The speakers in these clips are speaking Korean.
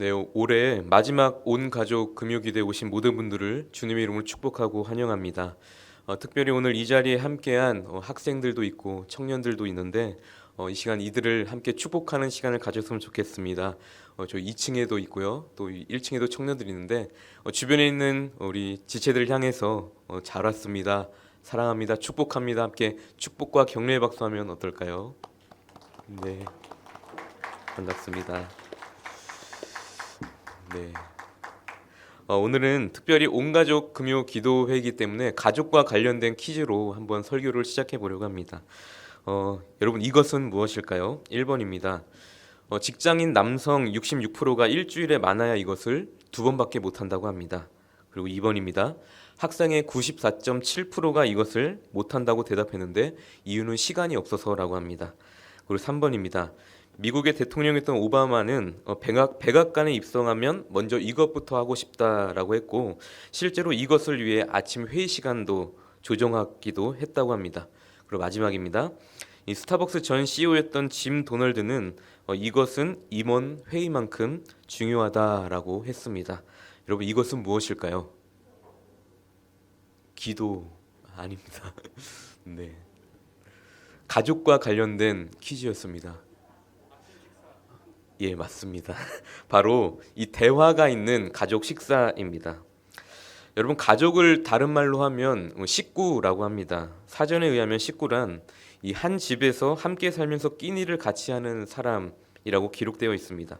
네, 올해 마지막 온 가족 금요기도에 오신 모든 분들을 주님의 이름으로 축복하고 환영합니다. 특별히 오늘 이 자리에 함께한 학생들도 있고 청년들도 있는데 이 시간 이들을 함께 축복하는 시간을 가졌으면 좋겠습니다. 저 2층에도 있고요, 또 1층에도 청년들이 있는데 주변에 있는 우리 지체들을 향해서 잘 왔습니다, 사랑합니다, 축복합니다, 함께 축복과 격려의 박수하면 어떨까요? 네, 반갑습니다. 네. 오늘은 특별히 온가족 금요 기도회이기 때문에 가족과 관련된 퀴즈로 한번 설교를 시작해 보려고 합니다. 여러분, 이것은 무엇일까요? 1번입니다. 직장인 남성 66%가 일주일에 많아야 이것을 두 번밖에 못한다고 합니다. 그리고 2번입니다. 학생의 94.7%가 이것을 못한다고 대답했는데 이유는 시간이 없어서라고 합니다. 그리고 3번입니다. 미국의 대통령이었던 오바마는 백악관에 입성하면 먼저 이것부터 하고 싶다라고 했고, 실제로 이것을 위해 아침 회의 시간도 조정하기도 했다고 합니다. 그리고 마지막입니다. 이 스타벅스 전 CEO였던 짐 도널드는 이것은 임원 회의만큼 중요하다라고 했습니다. 여러분, 이것은 무엇일까요? 기도 아닙니다. 네, 가족과 관련된 퀴즈였습니다. 예, 맞습니다. 바로 이 대화가 있는 가족 식사입니다. 여러분, 가족을 다른 말로 하면 식구라고 합니다. 사전에 의하면 식구란 이 한 집에서 함께 살면서 끼니를 같이 하는 사람이라고 기록되어 있습니다.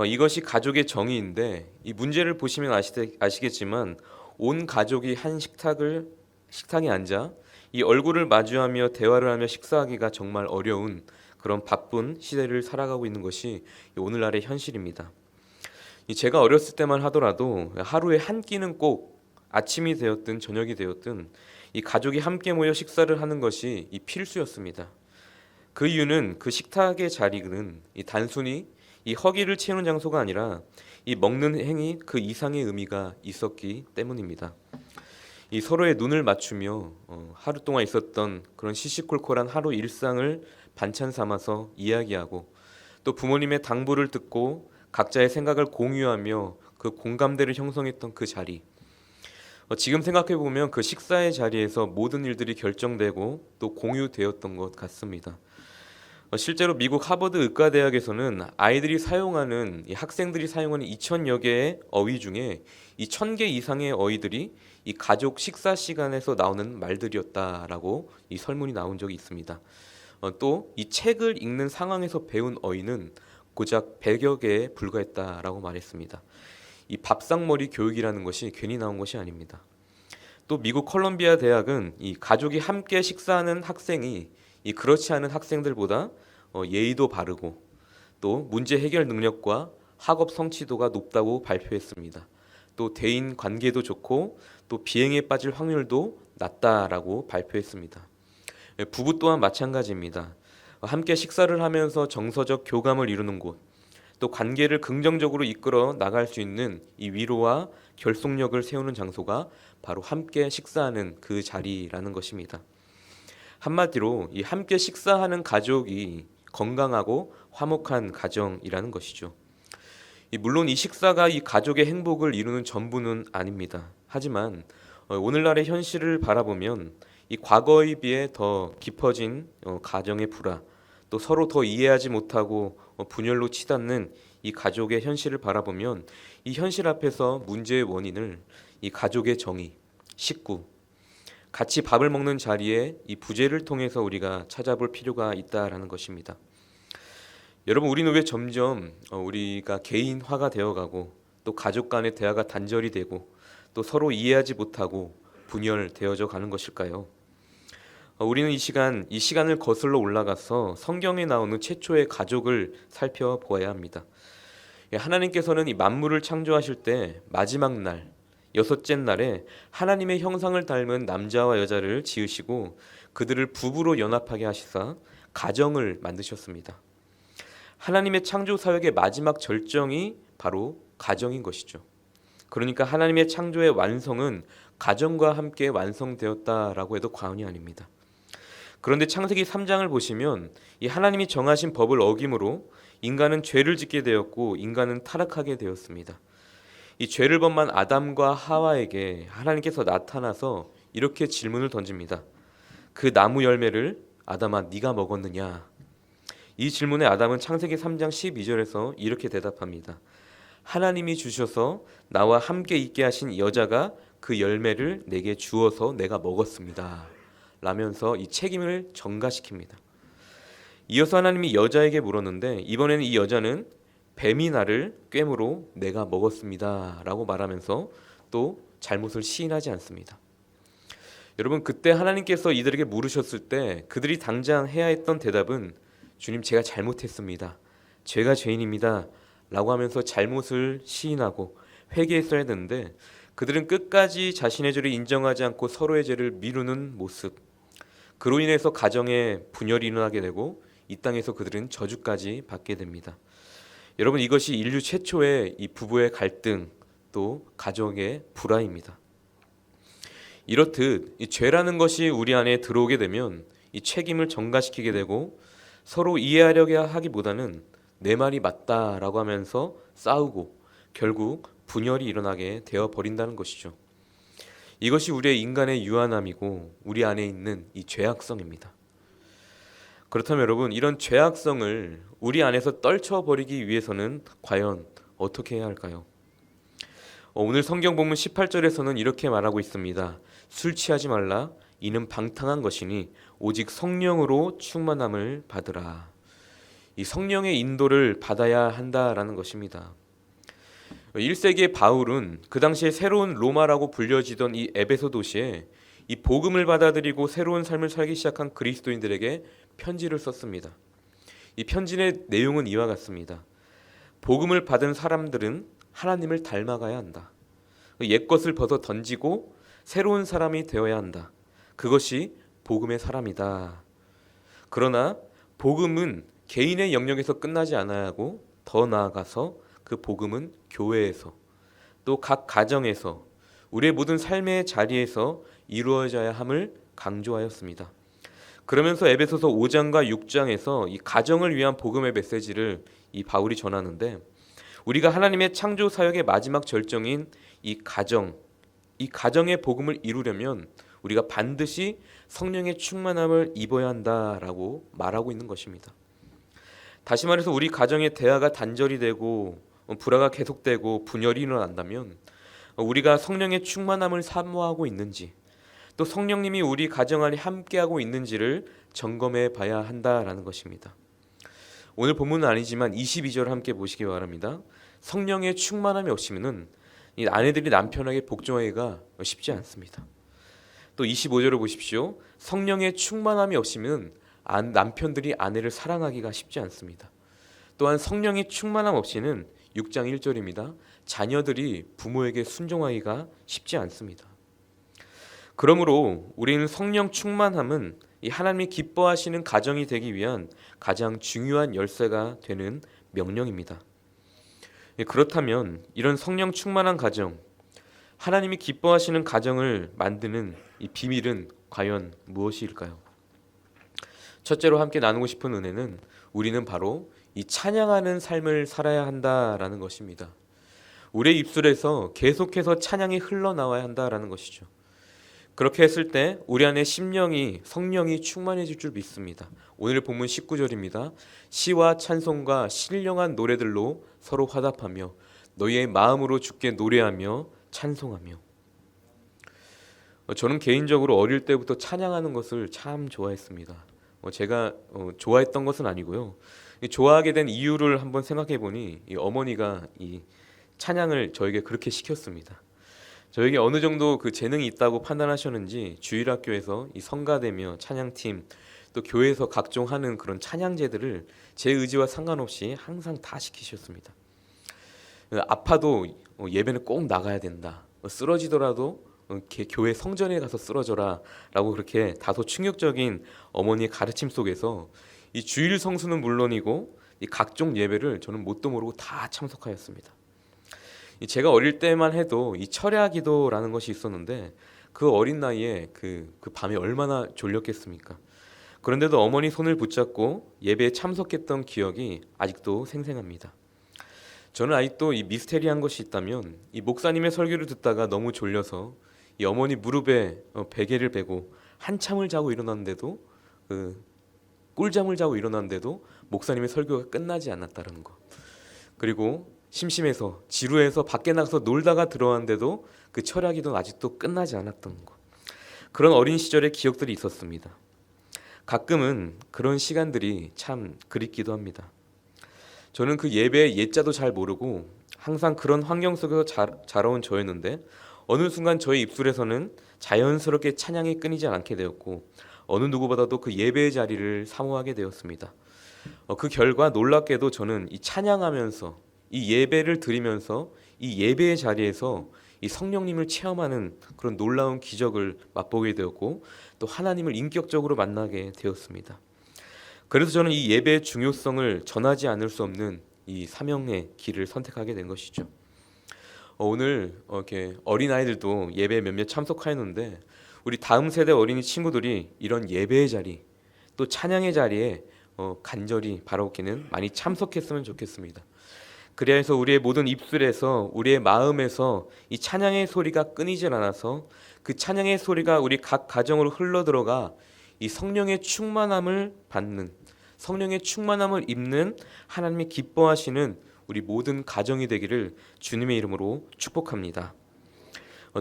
이것이 가족의 정의인데, 이 문제를 보시면 아시겠지만 온 가족이 한 식탁에 앉아 이 얼굴을 마주하며 대화를 하며 식사하기가 정말 어려운 그런 바쁜 시대를 살아가고 있는 것이 오늘날의 현실입니다. 제가 어렸을 때만 하더라도 하루에 한 끼는 꼭 아침이 되었든 저녁이 되었든 이 가족이 함께 모여 식사를 하는 것이 이 필수였습니다. 그 이유는 그 식탁의 자리는 단순히 이 허기를 채우는 장소가 아니라 이 먹는 행위 그 이상의 의미가 있었기 때문입니다. 이 서로의 눈을 맞추며 하루 동안 있었던 그런 시시콜콜한 하루 일상을 반찬 삼아서 이야기하고, 또 부모님의 당부를 듣고 각자의 생각을 공유하며 그 공감대를 형성했던 그 자리, 지금 생각해 보면 그 식사의 자리에서 모든 일들이 결정되고 또 공유되었던 것 같습니다. 실제로 미국 하버드 의과대학에서는 아이들이 사용하는 이 학생들이 사용하는 2,000여 개의 어휘 중에 이 1,000개 이상의 어휘들이 이 가족 식사 시간에서 나오는 말들이었다라고 이 설문이 나온 적이 있습니다. 또 이 책을 읽는 상황에서 배운 어휘는 고작 100여 개에 불과했다라고 말했습니다. 이 밥상머리 교육이라는 것이 괜히 나온 것이 아닙니다. 또 미국 컬럼비아 대학은 이 가족이 함께 식사하는 학생이 이 그렇지 않은 학생들보다 예의도 바르고 또 문제 해결 능력과 학업 성취도가 높다고 발표했습니다. 또 대인 관계도 좋고 또 비행에 빠질 확률도 낮다라고 발표했습니다. 부부 또한 마찬가지입니다. 함께 식사를 하면서 정서적 교감을 이루는 곳, 또 관계를 긍정적으로 이끌어 나갈 수 있는 이 위로와 결속력을 세우는 장소가 바로 함께 식사하는 그 자리라는 것입니다. 한마디로 이 함께 식사하는 가족이 건강하고 화목한 가정이라는 것이죠. 물론 이 식사가 이 가족의 행복을 이루는 전부는 아닙니다. 하지만 오늘날의 현실을 바라보면 이 과거에 비해 더 깊어진 가정의 불화, 또 서로 더 이해하지 못하고 분열로 치닫는 이 가족의 현실을 바라보면 이 현실 앞에서 문제의 원인을 이 가족의 정의, 식구, 같이 밥을 먹는 자리에 이 부재를 통해서 우리가 찾아볼 필요가 있다라는 것입니다. 여러분, 우리는 왜 점점 우리가 개인화가 되어가고 또 가족 간의 대화가 단절이 되고 또 서로 이해하지 못하고 분열되어져 가는 것일까요? 우리는 이 시간을 거슬러 올라가서 성경에 나오는 최초의 가족을 살펴보아야 합니다. 하나님께서는 이 만물을 창조하실 때 마지막 날, 여섯째 날에 하나님의 형상을 닮은 남자와 여자를 지으시고 그들을 부부로 연합하게 하시사 가정을 만드셨습니다. 하나님의 창조 사역의 마지막 절정이 바로 가정인 것이죠. 그러니까 하나님의 창조의 완성은 가정과 함께 완성되었다라고 해도 과언이 아닙니다. 그런데 창세기 3장을 보시면 이 하나님이 정하신 법을 어김으로 인간은 죄를 짓게 되었고 인간은 타락하게 되었습니다. 이 죄를 범한 아담과 하와에게 하나님께서 나타나서 이렇게 질문을 던집니다. 그 나무 열매를 아담아 네가 먹었느냐? 이 질문에 아담은 창세기 3장 12절에서 이렇게 대답합니다. 하나님이 주셔서 나와 함께 있게 하신 여자가 그 열매를 내게 주어서 내가 먹었습니다. 라면서 이 책임을 전가시킵니다. 이어서 하나님이 여자에게 물었는데 이번에는 이 여자는 뱀이 나를 꿰므로 내가 먹었습니다. 라고 말하면서 또 잘못을 시인하지 않습니다. 여러분, 그때 하나님께서 이들에게 물으셨을 때 그들이 당장 해야 했던 대답은 주님, 제가 잘못했습니다. 죄가 죄인입니다. 라고 하면서 잘못을 시인하고 회개했어야 되는데 그들은 끝까지 자신의 죄를 인정하지 않고 서로의 죄를 미루는 모습, 그로 인해서 가정에 분열이 일어나게 되고 이 땅에서 그들은 저주까지 받게 됩니다. 여러분, 이것이 인류 최초의 이 부부의 갈등, 또 가정의 불화입니다. 이렇듯 이 죄라는 것이 우리 안에 들어오게 되면 이 책임을 전가시키게 되고 서로 이해하려고 하기보다는 내 말이 맞다라고 하면서 싸우고 결국 분열이 일어나게 되어 버린다는 것이죠. 이것이 우리의 인간의 유한함이고 우리 안에 있는 이 죄악성입니다. 그렇다면 여러분, 이런 죄악성을 우리 안에서 떨쳐버리기 위해서는 과연 어떻게 해야 할까요? 오늘 성경 본문 18절에서는 이렇게 말하고 있습니다. 술 취하지 말라. 이는 방탕한 것이니 오직 성령으로 충만함을 받으라. 이 성령의 인도를 받아야 한다라는 것입니다. 1세기의 바울은 그 당시에 새로운 로마라고 불려지던 이 에베소 도시에 이 복음을 받아들이고 새로운 삶을 살기 시작한 그리스도인들에게 편지를 썼습니다. 이 편지의 내용은 이와 같습니다. 복음을 받은 사람들은 하나님을 닮아가야 한다. 옛것을 벗어 던지고 새로운 사람이 되어야 한다. 그것이 복음의 사람이다. 그러나 복음은 개인의 영역에서 끝나지 않아야 하고 더 나아가서 그 복음은 교회에서 또 각 가정에서 우리의 모든 삶의 자리에서 이루어져야 함을 강조하였습니다. 그러면서 에베소서 5장과 6장에서 이 가정을 위한 복음의 메시지를 이 바울이 전하는데 우리가 하나님의 창조 사역의 마지막 절정인 이 가정의 복음을 이루려면 우리가 반드시 성령의 충만함을 입어야 한다라고 말하고 있는 것입니다. 다시 말해서 우리 가정의 대화가 단절이 되고 불화가 계속되고 분열이 일어난다면 우리가 성령의 충만함을 사모하고 있는지 또 성령님이 우리 가정 안에 함께하고 있는지를 점검해 봐야 한다라는 것입니다. 오늘 본문은 아니지만 22절 함께 보시기 바랍니다. 성령의 충만함이 없으면은 이 아내들이 남편에게 복종하기가 쉽지 않습니다. 또 25절을 보십시오. 성령의 충만함이 없으면 남편들이 아내를 사랑하기가 쉽지 않습니다. 또한 성령의 충만함 없이는 6장 1절입니다. 자녀들이 부모에게 순종하기가 쉽지 않습니다. 그러므로 우리는 성령 충만함은 이 하나님이 기뻐하시는 가정이 되기 위한 가장 중요한 열쇠가 되는 명령입니다. 그렇다면 이런 성령 충만한 가정, 하나님이 기뻐하시는 가정을 만드는 이 비밀은 과연 무엇일까요? 첫째로 함께 나누고 싶은 은혜는 우리는 바로 이 찬양하는 삶을 살아야 한다라는 것입니다. 우리의 입술에서 계속해서 찬양이 흘러나와야 한다라는 것이죠. 그렇게 했을 때 우리 안에 심령이 성령이 충만해질 줄 믿습니다. 오늘 본문 19절입니다. 시와 찬송과 신령한 노래들로 서로 화답하며 너희의 마음으로 주께 노래하며 찬송하며. 저는 개인적으로 어릴 때부터 찬양하는 것을 참 좋아했습니다. 제가 좋아했던 것은 아니고요. 좋아하게 된 이유를 한번 생각해 보니 어머니가 이 찬양을 저에게 그렇게 시켰습니다. 저에게 어느 정도 그 재능이 있다고 판단하셨는지 주일학교에서 이 성가대며 찬양팀 또 교회에서 각종 하는 그런 찬양제들을 제 의지와 상관없이 항상 다 시키셨습니다. 아파도 예배는 꼭 나가야 된다. 쓰러지더라도 교회 성전에 가서 쓰러져라 라고 그렇게 다소 충격적인 어머니의 가르침 속에서 이 주일 성수는 물론이고 이 각종 예배를 저는 뭣도 모르고 다 참석하였습니다. 제가 어릴 때만 해도 이 철야 기도라는 것이 있었는데 그 어린 나이에 그 밤에 얼마나 졸렸겠습니까? 그런데도 어머니 손을 붙잡고 예배에 참석했던 기억이 아직도 생생합니다. 저는 아직도 이 미스테리한 것이 있다면 이 목사님의 설교를 듣다가 너무 졸려서 이 어머니 무릎에 베개를 베고 한참을 자고 일어났는데도 꿀잠을 자고 일어났는데도 목사님의 설교가 끝나지 않았다는 거. 그리고 심심해서 지루해서 밖에 나가서 놀다가 들어왔는데도 그 철야기도는 아직도 끝나지 않았던 거. 그런 어린 시절의 기억들이 있었습니다. 가끔은 그런 시간들이 참 그립기도 합니다. 저는 그 예배의 예자도 잘 모르고 항상 그런 환경 속에서 자라온 저였는데 어느 순간 저의 입술에서는 자연스럽게 찬양이 끊이지 않게 되었고 어느 누구보다도 그 예배의 자리를 사모하게 되었습니다. 그 결과 놀랍게도 저는 이 찬양하면서 이 예배를 드리면서 이 예배의 자리에서 이 성령님을 체험하는 그런 놀라운 기적을 맛보게 되었고 또 하나님을 인격적으로 만나게 되었습니다. 그래서 저는 이 예배의 중요성을 전하지 않을 수 없는 이 사명의 길을 선택하게 된 것이죠. 오늘 이렇게 어린아이들도 예배에 몇몇 참석하였는데 우리 다음 세대 어린이 친구들이 이런 예배의 자리 또 찬양의 자리에 간절히 바라옵기는 많이 참석했으면 좋겠습니다. 그래야 해서 우리의 모든 입술에서 우리의 마음에서 이 찬양의 소리가 끊이질 않아서 그 찬양의 소리가 우리 각 가정으로 흘러들어가 이 성령의 충만함을 받는 성령의 충만함을 입는 하나님이 기뻐하시는 우리 모든 가정이 되기를 주님의 이름으로 축복합니다.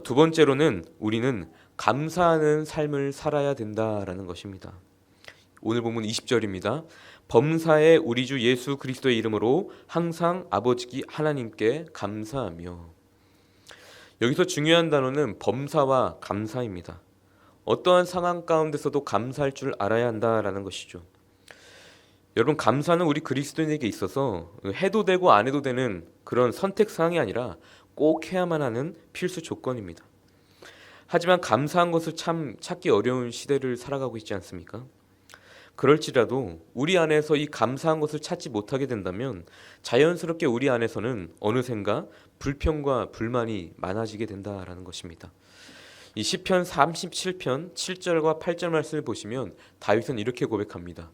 두 번째로는 우리는 감사하는 삶을 살아야 된다라는 것입니다. 오늘 본문 20절입니다. 범사에 우리 주 예수 그리스도의 이름으로 항상 아버지 하나님께 감사하며. 여기서 중요한 단어는 범사와 감사입니다. 어떠한 상황 가운데서도 감사할 줄 알아야 한다라는 것이죠. 여러분, 감사는 우리 그리스도인에게 있어서 해도 되고 안 해도 되는 그런 선택사항이 아니라 꼭 해야만 하는 필수 조건입니다. 하지만 감사한 것을 참 찾기 어려운 시대를 살아가고 있지 않습니까? 그럴지라도 우리 안에서 이 감사한 것을 찾지 못하게 된다면 자연스럽게 우리 안에서는 어느샌가 불평과 불만이 많아지게 된다라는 것입니다. 이 시편 37편 7절과 8절 말씀을 보시면 다윗은 이렇게 고백합니다.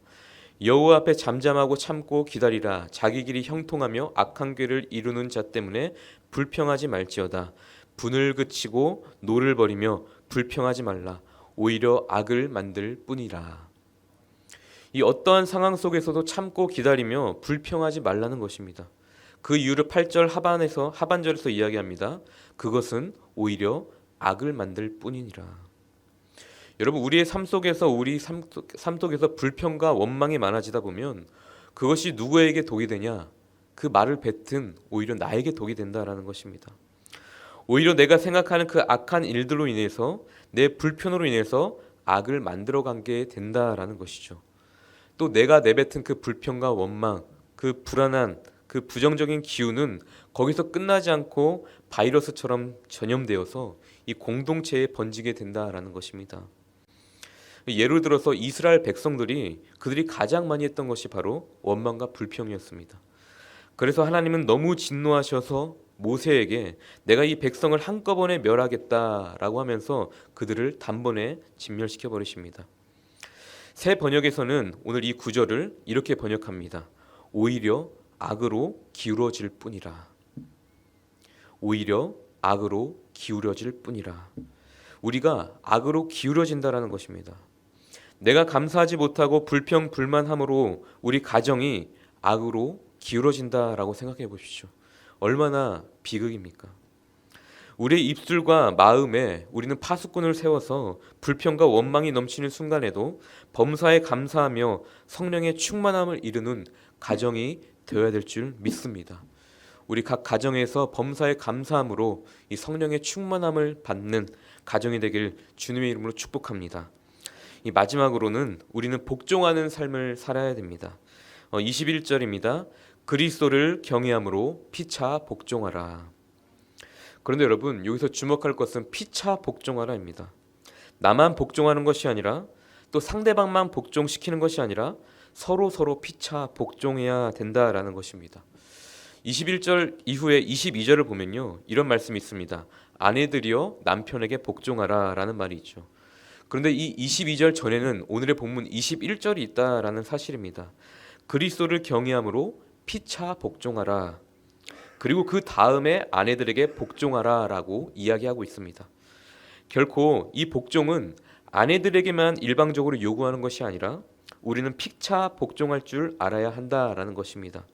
여호와 앞에 잠잠하고 참고 기다리라. 자기 길이 형통하며 악한 꾀를 이루는 자 때문에 불평하지 말지어다. 분을 그치고 노를 버리며 불평하지 말라. 오히려 악을 만들 뿐이라. 이 어떠한 상황 속에서도 참고 기다리며 불평하지 말라는 것입니다. 그 이유를 8절 하반절에서 이야기합니다. 그것은 오히려 악을 만들 뿐이니라. 여러분, 우리의 삶 속에서 불평과 원망이 많아지다 보면 그것이 누구에게 독이 되냐? 그 말을 뱉은 오히려 나에게 독이 된다라는 것입니다. 오히려 내가 생각하는 그 악한 일들로 인해서 내 불편으로 인해서 악을 만들어가게 된다라는 것이죠. 또 내가 내뱉은 그 불평과 원망, 그 불안한 그 부정적인 기운은 거기서 끝나지 않고 바이러스처럼 전염되어서 이 공동체에 번지게 된다라는 것입니다. 예를 들어서 이스라엘 백성들이 그들이 가장 많이 했던 것이 바로 원망과 불평이었습니다. 그래서 하나님은 너무 진노하셔서 모세에게 내가 이 백성을 한꺼번에 멸하겠다라고 하면서 그들을 단번에 진멸시켜 버리십니다. 새 번역에서는 오늘 이 구절을 이렇게 번역합니다. 오히려 악으로 기울어질 뿐이라. 오히려 악으로 기울어질 뿐이라. 우리가 악으로 기울어진다라는 것입니다. 내가 감사하지 못하고 불평 불만함으로 우리 가정이 악으로 기울어진다라고 생각해 보십시오. 얼마나 비극입니까? 우리의 입술과 마음에 우리는 파수꾼을 세워서 불평과 원망이 넘치는 순간에도 범사에 감사하며 성령의 충만함을 이루는 가정이 되어야 될 줄 믿습니다. 우리 각 가정에서 범사에 감사함으로 이 성령의 충만함을 받는 가정이 되길 주님의 이름으로 축복합니다. 이 마지막으로는 우리는 복종하는 삶을 살아야 됩니다. 21절입니다. 그리스도를 경외함으로 피차 복종하라. 그런데 여러분, 여기서 주목할 것은 피차 복종하라입니다. 나만 복종하는 것이 아니라 또 상대방만 복종시키는 것이 아니라 서로 피차 복종해야 된다라는 것입니다. 21절 이후에 22절을 보면요, 이런 말씀이 있습니다. 아내들이여 남편에게 복종하라 라는 말이 있죠. 그런데 이 22절 전에는 오늘의 본문 21절이 있다라는 사실입니다. 그리스도를 경외함으로 피차 복종하라. 그리고 그 다음에 아내들에게 복종하라라고 이야기하고 있습니다. 결코 이 복종은 아내들에게만 일방적으로 요구하는 것이 아니라 우리는 피차 복종할 줄 알아야 한다라는 것입니다.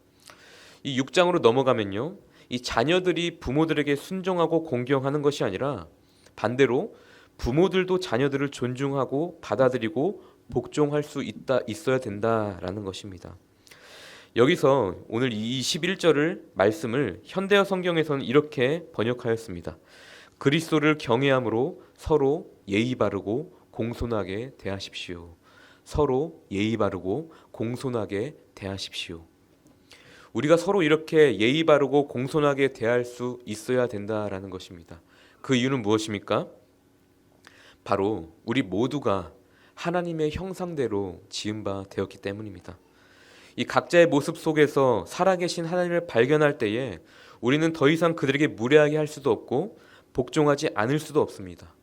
이 6장으로 넘어가면요, 이 자녀들이 부모들에게 순종하고 공경하는 것이 아니라 반대로 부모들도 자녀들을 존중하고 받아들이고 복종할 수 있어야 된다라는 것입니다. 여기서 오늘 이 21절을 말씀을 현대어 성경에서는 이렇게 번역하였습니다. 그리스도를 경외함으로 서로 예의 바르고 공손하게 대하십시오. 서로 예의 바르고 공손하게 대하십시오. 우리가 서로 이렇게 예의 바르고 공손하게 대할 수 있어야 된다라는 것입니다. 그 이유는 무엇입니까? 바로 우리 모두가 하나님의 형상대로 지은 바 되었기 때문입니다. 이 각자의 모습 속에서 살아계신 하나님을 발견할 때에 우리는 더 이상 그들에게 무례하게 할 수도 없고 복종하지 않을 수도 없습니다.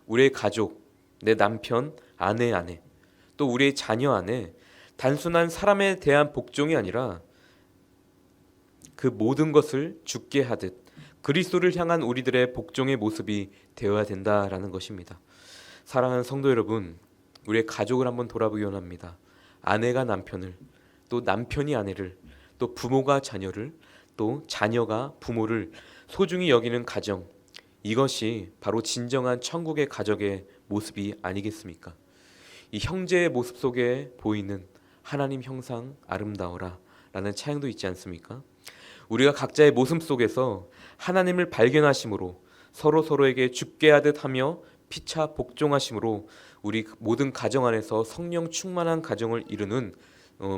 우리의 가족, 내 남편, 아내, 또 우리의 자녀 안에 단순한 사람에 대한 복종이 아니라 그 모든 것을 주께 하듯 그리스도를 향한 우리들의 복종의 모습이 되어야 된다라는 것입니다. 사랑하는 성도 여러분, 우리의 가족을 한번 돌아보기 원합니다. 아내가 남편을, 또 남편이 아내를, 또 부모가 자녀를, 또 자녀가 부모를 소중히 여기는 가정, 이것이 바로 진정한 천국의 가족의 모습이 아니겠습니까? 이 형제의 모습 속에 보이는 하나님 형상 아름다워라 라는 찬양도 있지 않습니까? 우리가 각자의 모습 속에서 하나님을 발견하심으로 서로에게 죽게 하듯 하며 피차 복종하심으로 우리 모든 가정 안에서 성령 충만한 가정을 이루는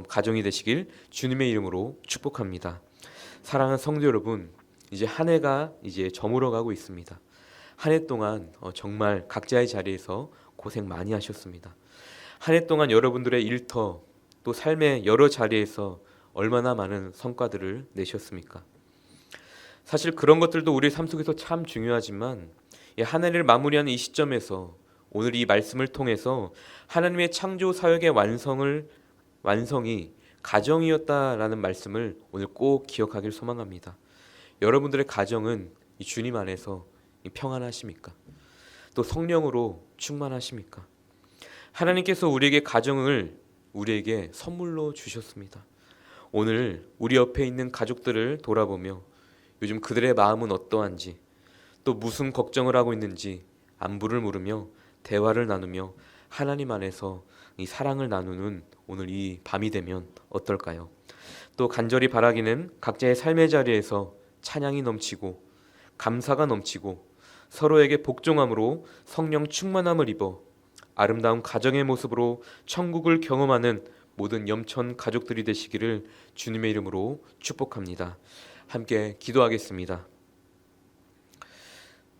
가정이 되시길 주님의 이름으로 축복합니다. 사랑하는 성도 여러분, 이제 한 해가 이제 저물어 가고 있습니다. 한 해 동안 정말 각자의 자리에서 고생 많이 하셨습니다. 한 해 동안 여러분들의 일터 또 삶의 여러 자리에서 얼마나 많은 성과들을 내셨습니까? 사실 그런 것들도 우리 삶 속에서 참 중요하지만 한 해를 마무리하는 이 시점에서 오늘 이 말씀을 통해서 하나님의 창조 사역의 완성이 가정이었다라는 말씀을 오늘 꼭 기억하길 소망합니다. 여러분들의 가정은 이 주님 안에서 평안하십니까? 또 성령으로 충만하십니까? 하나님께서 우리에게 가정을 우리에게 선물로 주셨습니다. 오늘 우리 옆에 있는 가족들을 돌아보며 요즘 그들의 마음은 어떠한지, 또 무슨 걱정을 하고 있는지 안부를 물으며 대화를 나누며 하나님 안에서 이 사랑을 나누는 오늘 이 밤이 되면 어떨까요? 또 간절히 바라기는 각자의 삶의 자리에서 찬양이 넘치고 감사가 넘치고 서로에게 복종함으로 성령 충만함을 입어 아름다운 가정의 모습으로 천국을 경험하는 모든 염천 가족들이 되시기를 주님의 이름으로 축복합니다. 함께 기도하겠습니다.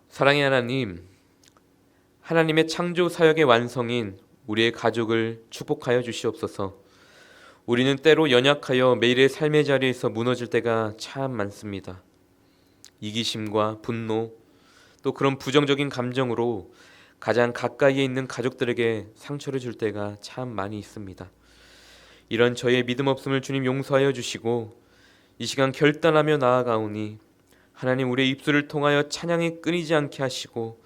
사랑의 하나님, 하나님의 창조 사역의 완성인 우리의 가족을 축복하여 주시옵소서. 우리는 때로 연약하여 매일의 삶의 자리에서 무너질 때가 참 많습니다. 이기심과 분노, 또 그런 부정적인 감정으로 가장 가까이에 있는 가족들에게 상처를 줄 때가 참 많이 있습니다. 이런 저의 믿음 없음을 주님 용서하여 주시고 이 시간 결단하며 나아가오니 하나님, 우리의 입술을 통하여 찬양이 끊이지 않게 하시고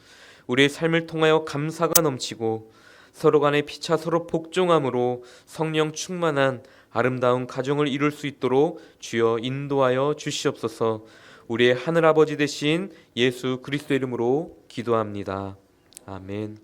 우리의 삶을 통하여 감사가 넘치고 서로 간에 피차 서로 복종함으로 성령 충만한 아름다운 가정을 이룰 수 있도록 주여 인도하여 주시옵소서. 우리의 하늘아버지 되신 예수 그리스도 이름으로 기도합니다. 아멘.